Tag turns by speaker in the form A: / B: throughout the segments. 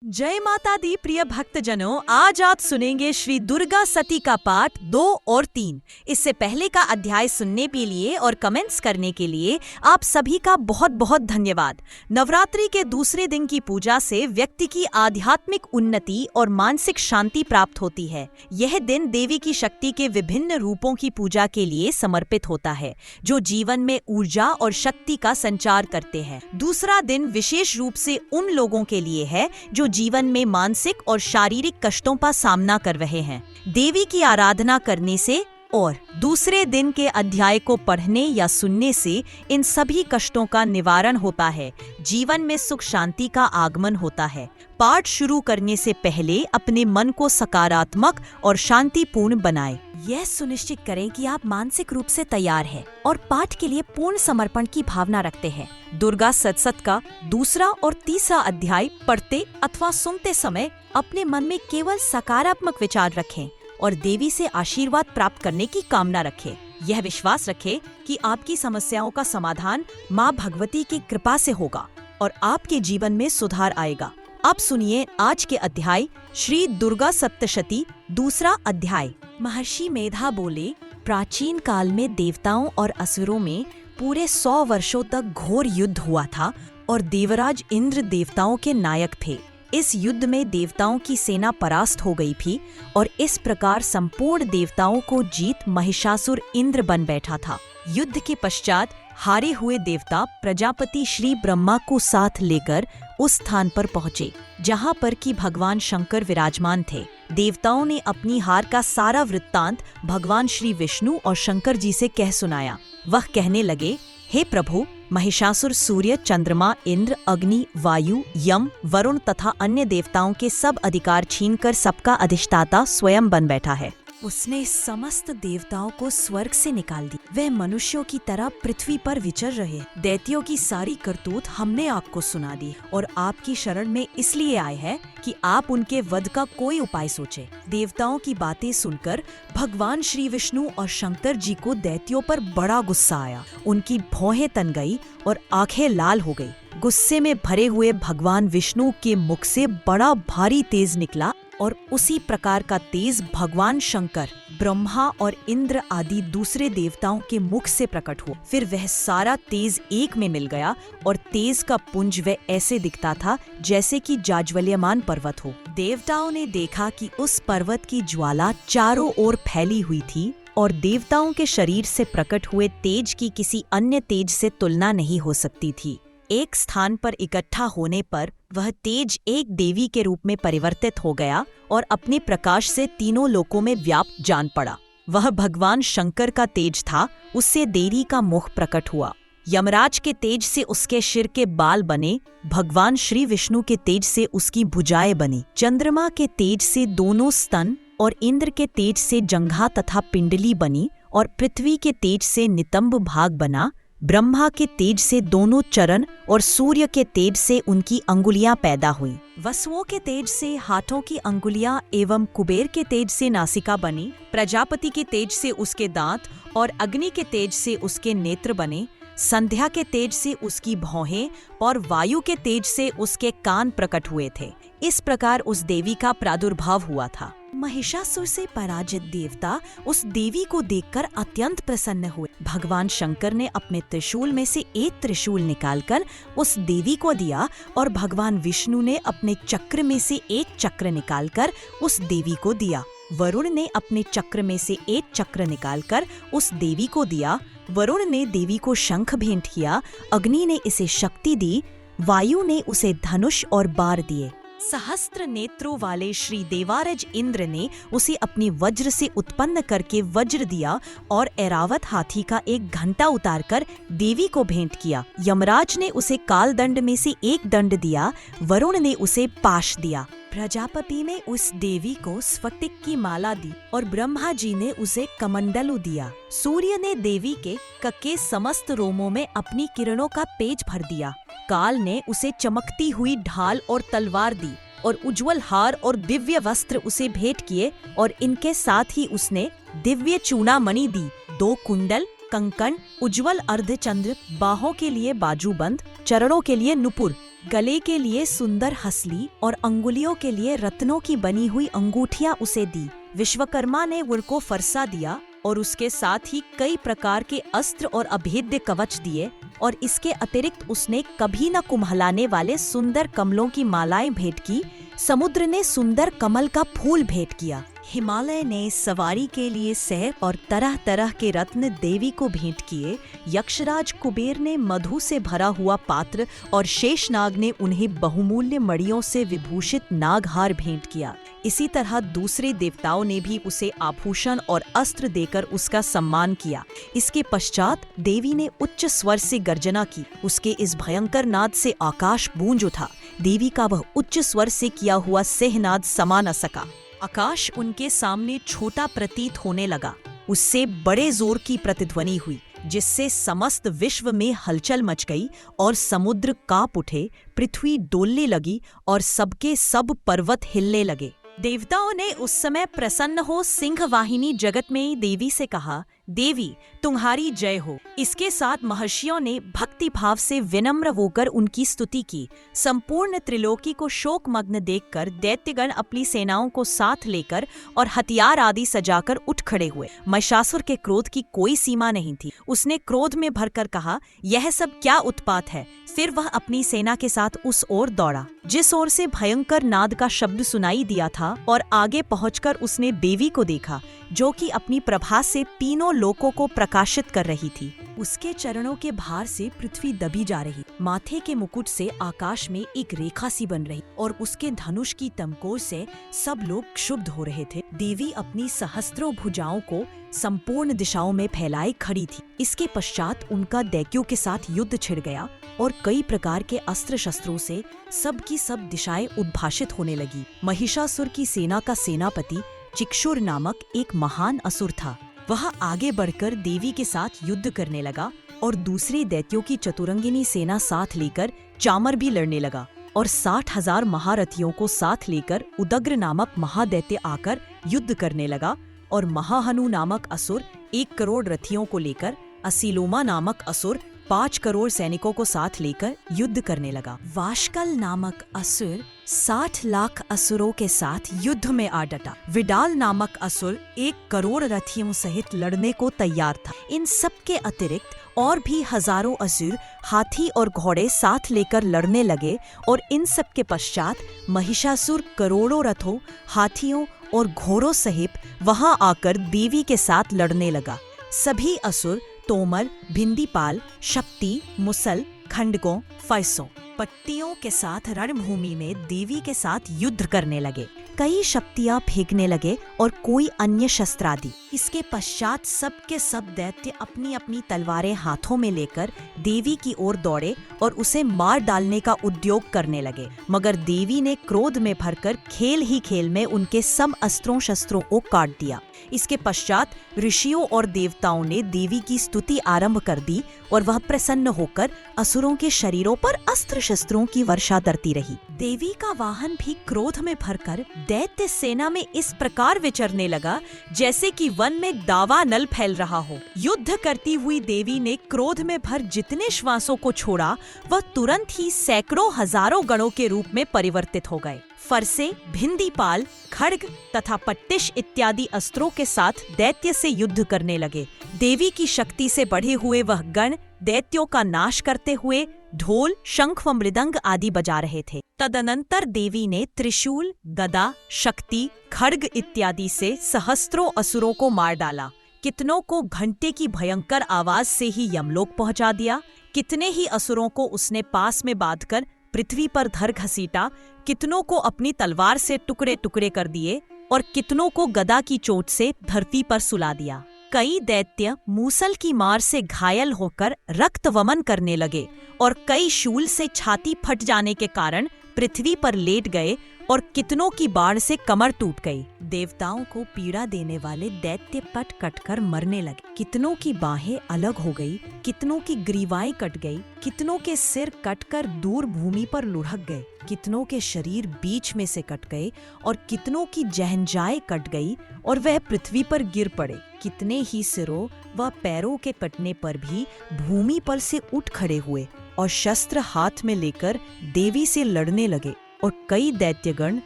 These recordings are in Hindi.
A: जय माता दी प्रिय भक्तजनों, आज आप सुनेंगे श्री दुर्गा सती का पाठ 2 और 3। इससे पहले का अध्याय सुनने के लिए और कमेंट्स करने के लिए आप सभी का बहुत बहुत धन्यवाद। नवरात्रि के दूसरे दिन की पूजा से व्यक्ति की आध्यात्मिक उन्नति और मानसिक शांति प्राप्त होती है। यह दिन देवी की शक्ति के विभिन्न रूपों की पूजा के लिए समर्पित होता है, जो जीवन में ऊर्जा और शक्ति का संचार करते हैं। दूसरा दिन विशेष रूप से उन लोगों के लिए है जो जीवन में मानसिक और शारीरिक कष्टों का सामना कर रहे हैं। देवी की आराधना करने से और दूसरे दिन के अध्याय को पढ़ने या सुनने से इन सभी कष्टों का निवारण होता है, जीवन में सुख शांति का आगमन होता है। पाठ शुरू करने से पहले अपने मन को सकारात्मक और शांतिपूर्ण बनाएं। यह सुनिश्चित करें कि आप मानसिक रूप से तैयार हैं और पाठ के लिए पूर्ण समर्पण की भावना रखते हैं। दुर्गा सतसत का दूसरा और तीसरा अध्याय पढ़ते अथवा सुनते समय अपने मन में केवल सकारात्मक विचार रखें और देवी से आशीर्वाद प्राप्त करने की कामना रखें। यह विश्वास रखें कि आपकी समस्याओं का समाधान माँ भगवती की कृपा से होगा और आपके जीवन में सुधार आएगा। अब सुनिए आज के अध्याय श्री दुर्गा सप्तशती दूसरा अध्याय। महर्षि मेधा बोले, प्राचीन काल में देवताओं और असुरों में पूरे 100 वर्षों तक घोर युद्ध हुआ था और देवराज इंद्र देवताओं के नायक थे। इस युद्ध में देवताओं की सेना परास्त हो गई थी और इस प्रकार संपूर्ण देवताओं को जीत महिषासुर इंद्र बन बैठा था। युद्ध के पश्चात हारे हुए देवता प्रजापति श्री ब्रह्मा को साथ लेकर उस स्थान पर पहुँचे जहाँ पर कि भगवान शंकर विराजमान थे। देवताओं ने अपनी हार का सारा वृत्तांत भगवान श्री विष्णु और शंकर जी से कह सुनाया। वह कहने लगे, हे प्रभु, महिषासुर सूर्य, चंद्रमा, इंद्र, अग्नि, वायु, यम, वरुण तथा अन्य देवताओं के सब अधिकार छीनकर सबका अधिष्ठाता स्वयं बन बैठा है। उसने समस्त देवताओं को स्वर्ग से निकाल दी। वह मनुष्यों की तरह पृथ्वी पर विचर रहे। दैत्यों की सारी करतूत हमने आपको सुना दी और आपकी शरण में इसलिए आए हैं कि आप उनके वध का कोई उपाय सोचे। देवताओं की बातें सुनकर भगवान श्री विष्णु और शंकर जी को दैत्यों पर बड़ा गुस्सा आया। उनकी भौहें तन गई और आंखें लाल हो गई। गुस्से में भरे हुए भगवान विष्णु के मुख से बड़ा भारी तेज निकला और उसी प्रकार का तेज भगवान शंकर, ब्रह्मा और इंद्र आदि दूसरे देवताओं के मुख से प्रकट हुआ। फिर वह सारा तेज एक में मिल गया और तेज का पुंज वह ऐसे दिखता था जैसे कि जाज्वल्यमान पर्वत हो। देवताओं ने देखा कि उस पर्वत की ज्वाला चारों ओर फैली हुई थी और देवताओं के शरीर से प्रकट हुए तेज की किसी अन्य तेज से तुलना नहीं हो सकती थी। एक स्थान पर इकट्ठा होने पर वह तेज एक देवी के रूप में परिवर्तित हो गया और अपने प्रकाश से तीनों लोकों में व्याप्त जान पड़ा। वह भगवान शंकर का तेज था। उससे देवी का मुख प्रकट हुआ। यमराज के तेज से उसके सिर के बाल बने। भगवान श्री विष्णु के तेज से उसकी भुजाएं बनी। चंद्रमा के तेज से दोनों स्तन और इंद्र के तेज से जंघा तथा पिंडली बनी और पृथ्वी के तेज से नितंब भाग बना। ब्रह्मा के तेज से दोनों चरण और सूर्य के तेज से उनकी अंगुलियां पैदा हुई। वसुओं के तेज से हाथों की अंगुलियां एवं कुबेर के तेज से नासिका बनी। प्रजापति के तेज से उसके दांत और अग्नि के तेज से उसके नेत्र बने। संध्या के तेज से उसकी भौहें और वायु के तेज से उसके कान प्रकट हुए थे। इस प्रकार उस देवी का प्रादुर्भाव हुआ था। महिषासुर से पराजित देवता उस देवी को देखकर अत्यंत प्रसन्न हुए। भगवान शंकर ने अपने त्रिशूल में से एक त्रिशूल निकालकर उस देवी को दिया और भगवान विष्णु ने अपने चक्र में से एक चक्र निकालकर उस देवी को दिया। वरुण ने अपने चक्र में से एक चक्र निकालकर उस देवी को दिया। वरुण ने देवी को शंख भेंट किया। अग्नि ने इसे शक्ति दी। वायु ने उसे धनुष और बार दिए। सहस्त्र नेत्रों वाले श्री देवारज इंद्र ने उसे अपनी वज्र से उत्पन्न करके वज्र दिया और ऐरावत हाथी का एक घंटा उतारकर देवी को भेंट किया। यमराज ने उसे काल दंड में से एक दंड दिया। वरुण ने उसे पाश दिया। प्रजापति ने उस देवी को स्फटिक की माला दी और ब्रह्मा जी ने उसे कमंडलू दिया। सूर्य ने देवी के कके समस्त रोमों में अपनी किरणों का पेज भर दिया। काल ने उसे चमकती हुई ढाल और तलवार दी और उज्जवल हार और दिव्य वस्त्र उसे भेंट किए और इनके साथ ही उसने दिव्य चूड़ामणि दी। 2 कुंडल, कंकण, उज्जवल अर्धचंद्र, बाहों के लिए बाजूबंद, चरणों के लिए नुपुर, गले के लिए सुंदर हसली और अंगुलियों के लिए रत्नों की बनी हुई अंगूठियां उसे दी। विश्वकर्मा ने उनको फरसा दिया और उसके साथ ही कई प्रकार के अस्त्र और अभेद्य कवच दिए, और इसके अतिरिक्त उसने कभी न कुम्हलाने वाले सुंदर कमलों की मालाएं भेंट की। समुद्र ने सुंदर कमल का फूल भेंट किया। हिमालय ने सवारी के लिए सैर और तरह तरह के रत्न देवी को भेंट किए। यक्षराज कुबेर ने मधु से भरा हुआ पात्र और शेषनाग ने उन्हें बहुमूल्य मणियों से विभूषित नागहार भेंट किया। इसी तरह दूसरे देवताओं ने भी उसे आभूषण और अस्त्र देकर उसका सम्मान किया। इसके पश्चात देवी ने उच्च स्वर से गर्जना की। उसके इस भयंकर नाद से आकाश गूंज उठा। देवी का वह उच्च स्वर से किया हुआ सिंहनाद समा न सका। आकाश उनके सामने छोटा प्रतीत होने लगा। उससे बड़े जोर की प्रतिध्वनि हुई, जिससे समस्त विश्व में हलचल मच गई और समुद्र कांप उठे, पृथ्वी डोलने लगी और सबके सब पर्वत हिलने लगे। देवताओं ने उस समय प्रसन्न हो सिंहवाहिनी जगतमयी देवी से कहा, देवी तुम्हारी जय हो। इसके साथ महर्षियों ने भक्ति भाव से विनम्र होकर उनकी स्तुति की। संपूर्ण त्रिलोकी को शोकमग्न देखकर दैत्यगण अपनी सेनाओं को साथ लेकर और हथियार आदि सजाकर उठ खड़े हुए। महिषासुर के क्रोध की कोई सीमा नहीं थी। उसने क्रोध में भरकर कहा, यह सब क्या उत्पात है। फिर वह अपनी सेना के साथ उस ओर दौड़ा जिस ओर से भयंकर नाद का शब्द सुनाई दिया था, और आगे पहुंचकर उसने देवी को देखा, जो कि अपनी प्रभा से तीनों लोकों को प्रकाशित कर रही थी। उसके चरणों के भार से पृथ्वी दबी जा रही, माथे के मुकुट से आकाश में एक रेखा सी बन रही, और उसके धनुष की तमकोर से सब लोग क्षुब्ध हो रहे थे। देवी अपनी सहस्त्रों भुजाओं को संपूर्ण दिशाओं में फैलाए खड़ी थी। इसके पश्चात उनका दैत्यों के साथ युद्ध छिड़ गया और कई प्रकार के अस्त्र शस्त्रों से सब की सब दिशाएं उद्भाषित होने लगी। महिषासुर की सेना का सेनापति चिक्षुर नामक एक महान असुर था। वह आगे बढ़कर देवी के साथ युद्ध करने लगा और दूसरे दैत्यों की चतुरंगिनी सेना साथ लेकर चामर भी लड़ने लगा, और 60,000 महारथियों को साथ लेकर उदग्र नामक महादैत्य आकर युद्ध करने लगा, और महाहनु नामक असुर 1 करोड़ रथियों को लेकर, असीलोमा नामक असुर 5 करोड़ सैनिकों को साथ लेकर युद्ध करने लगा। वाशकल नामक असुर 60 लाख असुरों के साथ युद्ध में आ डटा। विडाल नामक असुर 1 करोड़ रथियों सहित लड़ने को तैयार था। इन सब के अतिरिक्त और भी हजारों असुर हाथी और घोड़े साथ लेकर लड़ने लगे, और इन सब के पश्चात महिषासुर करोड़ों रथों, हाथियों और घोड़ों सहित वहां आकर देवी के साथ लड़ने लगा। सभी असुर तोमर, भिंदीपाल, शक्ति, मुसल, खंडकों, फैसों, पट्टियों के साथ रणभूमि में देवी के साथ युद्ध करने लगे। कई शक्तियां फेंकने लगे और कोई अन्य शस्त्रादि। इसके पश्चात सब के सब दैत्य अपनी अपनी तलवारें हाथों में लेकर देवी की ओर दौड़े और उसे मार डालने का उद्योग करने लगे, मगर देवी ने क्रोध में भरकर खेल ही खेल में उनके सब अस्त्रों शस्त्रों को काट दिया। इसके पश्चात ऋषियों और देवताओं ने देवी की स्तुति आरंभ कर दी, और वह प्रसन्न होकर असुरों के शरीरों पर अस्त्र शस्त्रों की वर्षा करती रही। देवी का वाहन भी क्रोध में भरकर दैत्य सेना में इस प्रकार विचरने लगा जैसे कि वन में दावा नल फैल रहा हो। युद्ध करती हुई देवी ने क्रोध में भर जितने श्वासों को छोड़ा, वह तुरंत ही सैकड़ों हजारों गणों के रूप में परिवर्तित हो गए। फरसे, भिंदीपाल, खड्ग तथा पट्टिश इत्यादि अस्त्रों के साथ दैत्य से युद्ध करने लगे। देवी की शक्ति से बढ़े हुए वह गण दैत्यों का नाश करते हुए ढोल, शंख व मृदंग आदि बजा रहे थे। तदनंतर देवी ने त्रिशूल, गदा, शक्ति, खड्ग इत्यादि से सहस्त्रों असुरों को मार डाला। कितनों को घंटे की भयंकर आवाज से ही यमलोक पहुंचा दिया। कितने ही असुरों को उसने पास में बांधकर पृथ्वी पर धर घसीटा। कितनों को अपनी तलवार से टुकड़े टुकड़े कर दिए और कितनों को गदा की चोट से धरती पर सुला दिया। कई दैत्य मूसल की मार से घायल होकर रक्त वमन करने लगे, और कई शूल से छाती फट जाने के कारण पृथ्वी पर लेट गए, और कितनों की बाढ़ से कमर टूट गई। देवताओं को पीड़ा देने वाले दैत्य पट कटकर मरने लगे। कितनों की बाहें अलग हो गई, कितनों की ग्रीवाएं कट गई, कितनों के सिर कटकर दूर भूमि पर लुढ़क गए, कितनों के शरीर बीच में से कट गए, और कितनों की जहंजाएं कट गई और वह पृथ्वी पर गिर पड़े। कितने ही सिरों व पैरों के कटने पर भी भूमि पर से उठ खड़े हुए और शस्त्र हाथ में लेकर देवी से लड़ने लगे और कई दैत्यगण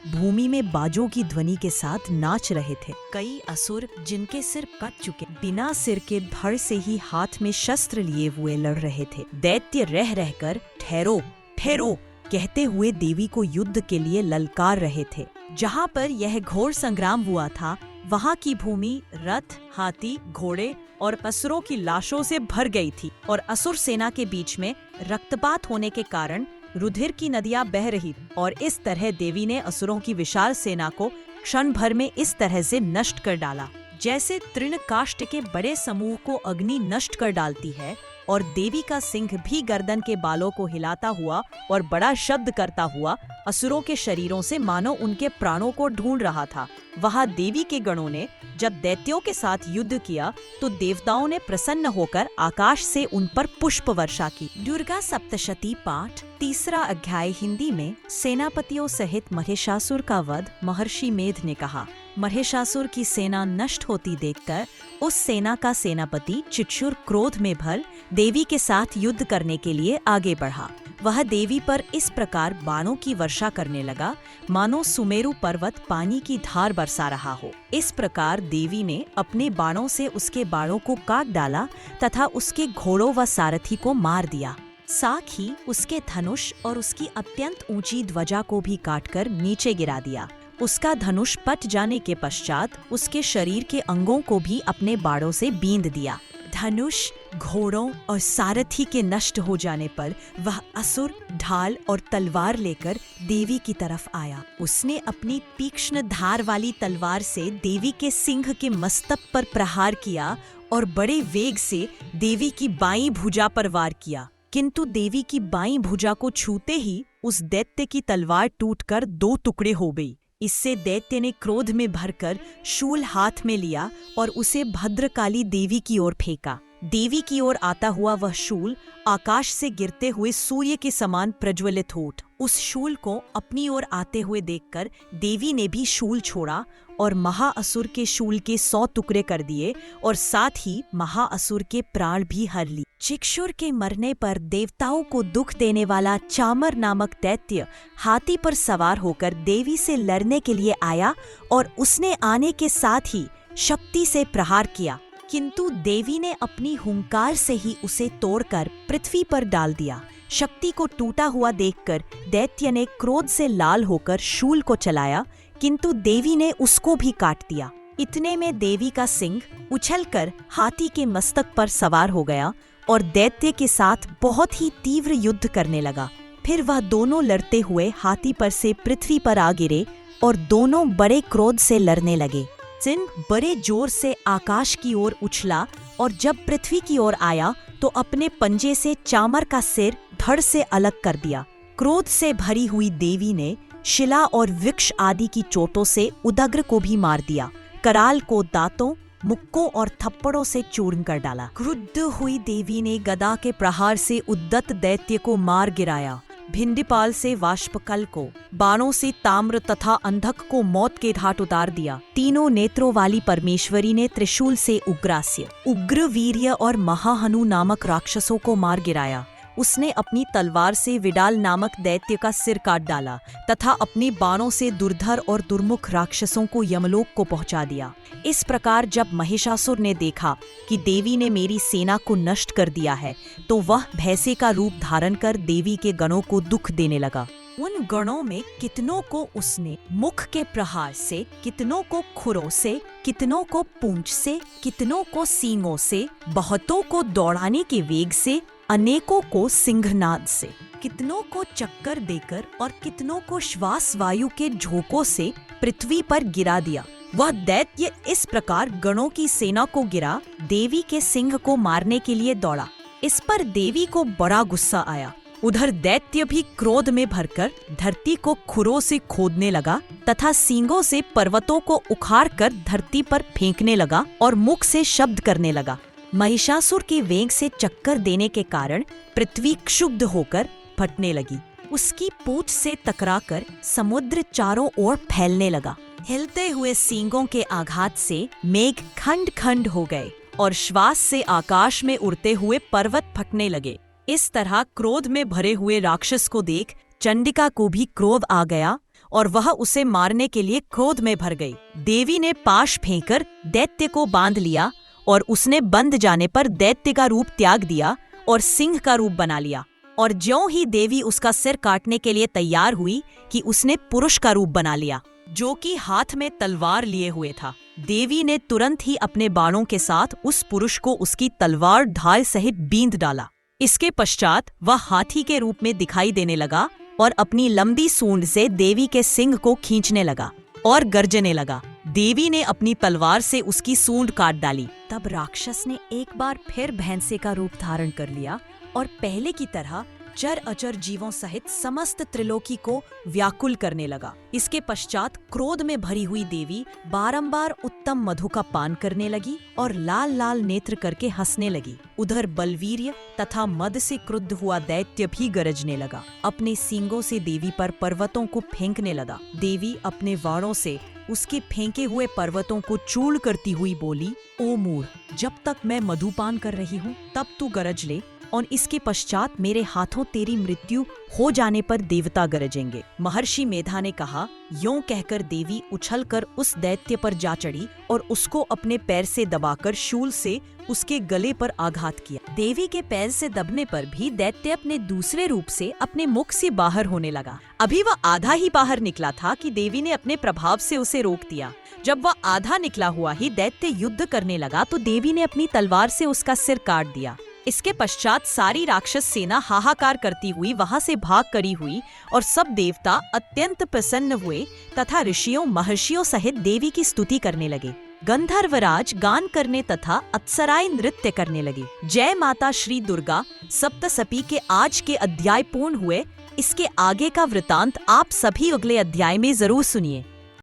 A: भूमि में बाजों की ध्वनि के साथ नाच रहे थे। कई असुर जिनके सिर कट चुके बिना सिर के धड़ से ही हाथ में शस्त्र लिए हुए लड़ रहे थे। दैत्य रह रहकर ठहरो ठहरो कहते हुए देवी को युद्ध के लिए ललकार रहे थे। जहाँ पर यह घोर संग्राम हुआ था वहाँ की भूमि रथ, हाथी, घोड़े और असुरों की लाशों से भर गई थी और असुर सेना के बीच में रक्तपात होने के कारण रुधिर की नदियां बह रही और इस तरह देवी ने असुरों की विशाल सेना को क्षण भर में इस तरह से नष्ट कर डाला जैसे तृणकाष्ठ के बड़े समूह को अग्नि नष्ट कर डालती है। और देवी का सिंह भी गर्दन के बालों को हिलाता हुआ और बड़ा शब्द करता हुआ असुरों के शरीरों से मानो उनके प्राणों को ढूंढ रहा था। वहाँ देवी के गणों ने जब दैत्यों के साथ युद्ध किया तो देवताओं ने प्रसन्न होकर आकाश से उन पर पुष्प वर्षा की। दुर्गा सप्तशती पाठ 3 अध्याय हिंदी में सेनापतियों सहित महिषासुर का वध। महर्षि मेध ने कहा, महिषासुर की सेना नष्ट होती देखकर उस सेना का सेनापति चिक्षुर क्रोध में भर देवी के साथ युद्ध करने के लिए आगे बढ़ा। वह देवी पर इस प्रकार बाणों की वर्षा करने लगा मानो सुमेरु पर्वत पानी की धार बरसा रहा हो। इस प्रकार देवी ने अपने बाणों से उसके बाणों को काट डाला तथा उसके घोड़ों व सारथी को मार दिया। साथ ही उसके धनुष और उसकी अत्यंत ऊंची ध्वजा को भी काटकर नीचे गिरा दिया। उसका धनुष पट जाने के पश्चात उसके शरीर के अंगों को भी अपने बाणों से बींध दिया। धनुष, घोड़ों और सारथी के नष्ट हो जाने पर वह असुर ढाल और तलवार लेकर देवी की तरफ आया। उसने अपनी तीक्ष्ण धार वाली तलवार से देवी के सिंह के मस्तक पर प्रहार किया और बड़े वेग से देवी की बाईं भुजा पर वार किया, किंतु देवी की बाईं भुजा को छूते ही उस दैत्य की तलवार टूटकर 2 टुकड़े हो गई। इससे दैत्य ने क्रोध में भरकर शूल हाथ में लिया और उसे भद्रकाली देवी की ओर फेंका। देवी की ओर आता हुआ वह शूल आकाश से गिरते हुए सूर्य के समान प्रज्वलित हो उठा। उस शूल को अपनी ओर आते हुए देखकर देवी ने भी शूल छोड़ा और महाअसुर के शूल के 100 टुकड़े कर दिए और साथ ही महाअसुर के प्राण भी हर लिए। चिक्षुर के मरने पर देवताओं को दुख देने वाला चामर नामक दैत्य हाथी पर सवार होकर देवी से लड़ने के लिए आया और उसने आने के साथ ही शक्ति से प्रहार किया, किंतु देवी ने अपनी हुंकार से ही उसे तोड़कर पृथ्वी पर डाल दिया। शक्ति को टूटा हुआ देखकर दैत्य ने क्रोध से लाल होकर शूल को चलाया, किंतु देवी ने उसको भी काट दिया। इतने में देवी का सिंह उछलकर हाथी के मस्तक पर सवार हो गया और दैत्य के साथ बहुत ही तीव्र युद्ध करने लगा। फिर वह दोनों लड़ते हुए हाथी पर से पृथ्वी पर आ गिरे और दोनों बड़े क्रोध से लड़ने लगे। सिंह बड़े जोर से आकाश की ओर उछला और जब पृथ्वी की ओर आया तो अपने पंजे से चामर का सिर धड़ से अलग कर दिया। क्रोध से भरी हुई देवी ने शिला और वृक्ष आदि की चोटों से उदग्र को भी मार दिया। कराल को दांतों, मुक्कों और थप्पड़ों से चूर्ण कर डाला। क्रुद्ध हुई देवी ने गदा के प्रहार से उद्दत दैत्य को मार गिराया। भिंडीपाल से वाष्पकल को, बाणों से ताम्र तथा अंधक को मौत के घाट उतार दिया। तीनों नेत्रों वाली परमेश्वरी ने त्रिशूल से उग्रास्य, उग्रवीर्य और महाहनु नामक राक्षसों को मार गिराया। उसने अपनी तलवार से विडाल नामक दैत्य का सिर काट डाला तथा अपने बाणों से दुर्धर और दुर्मुख राक्षसों को यमलोक को पहुंचा दिया। इस प्रकार जब महिषासुर ने देखा कि देवी ने मेरी सेना को नष्ट कर दिया है तो वह भैंसे का रूप धारण कर देवी के गणों को दुख देने लगा। उन गणों में कितनों को उसने मुख के प्रहार से, कितनों को खुरों से, कितनों को पूंछ से, कितनों को सींगों से, बहुतों को दौड़ाने के वेग से, अनेकों को सिंहनाद से, कितनों को चक्कर देकर और कितनों को श्वास वायु के झोंकों से पृथ्वी पर गिरा दिया। वह दैत्य इस प्रकार गणों की सेना को गिरा देवी के सिंह को मारने के लिए दौड़ा। इस पर देवी को बड़ा गुस्सा आया। उधर दैत्य भी क्रोध में भरकर धरती को खुरों से खोदने लगा तथा सींगों से पर्वतों को उखाड़कर धरती पर फेंकने लगा और मुख से शब्द करने लगा। महिषासुर के वेग से चक्कर देने के कारण पृथ्वी क्षुब्ध होकर फटने लगी। उसकी पूंछ से टकराकर समुद्र चारों ओर फैलने लगा। हिलते हुए सींगों के आघात से मेघ खंड खंड हो गए और श्वास से आकाश में उड़ते हुए पर्वत फटने लगे। इस तरह क्रोध में भरे हुए राक्षस को देख चंडिका को भी क्रोध आ गया और वह उसे मारने के लिए क्रोध में भर गई। देवी ने पाश फेंककर दैत्य को बांध लिया और उसने बंध जाने पर दैत्य का रूप त्याग दिया और सिंह का रूप बना लिया। और ज्यों ही देवी उसका सिर काटने के लिए तैयार हुई कि उसने पुरुष का रूप बना लिया, जो कि हाथ में तलवार लिए हुए था। देवी ने तुरंत ही अपने बाणों के साथ उस पुरुष को उसकी तलवार ढाल सहित बींध डाला। इसके पश्चात वह हाथी के रूप में दिखाई देने लगा और अपनी लंबी सूंड से देवी के सिंग को खींचने लगा और गर्जने लगा। देवी ने अपनी तलवार से उसकी सूंड काट डाली। तब राक्षस ने एक बार फिर भैंसे का रूप धारण कर लिया और पहले की तरह चर अचर जीवों सहित समस्त त्रिलोकी को व्याकुल करने लगा। इसके पश्चात क्रोध में भरी हुई देवी बारंबार उत्तम मधु का पान करने लगी और लाल लाल नेत्र करके हंसने लगी। उधर बलवीर्य तथा मद से क्रुद्ध हुआ दैत्य भी गरजने लगा। अपने सींगों से देवी पर पर्वतों को फेंकने लगा। देवी अपने वाणों से उसके फेंके हुए पर्वतों को चूर्ण करती हुई बोली, ओ मूढ़, जब तक मैं मधुपान कर रही हूँ तब तू गरज ले, और इसके पश्चात मेरे हाथों तेरी मृत्यु हो जाने पर देवता गरजेंगे। महर्षि मेधा ने कहा। यों कहकर देवी उछलकर उस दैत्य पर जा चढ़ी और उसको अपने पैर से दबाकर शूल से उसके गले पर आघात किया। देवी के पैर से दबने पर भी दैत्य अपने दूसरे रूप से अपने मुख से बाहर होने लगा। अभी वह आधा ही बाहर निकला था कि देवी ने अपने प्रभाव से उसे रोक दिया। जब वह आधा निकला हुआ ही दैत्य युद्ध करने लगा तो देवी ने अपनी तलवार से उसका सिर काट दिया। इसके पश्चात सारी राक्षस सेना हाहाकार करती हुई वहां से भाग करी हुई और सब देवता अत्यंत प्रसन्न हुए तथा ऋषियों महर्षियों सहित देवी की स्तुति करने लगे। गंधर्वराज गान करने तथा अप्सराएं नृत्य करने लगी। जय माता श्री दुर्गा सप्तशती के आज के अध्याय पूर्ण हुए। इसके आगे का वृतांत आप सभी अगले अध्याय में जरूर सुनिए।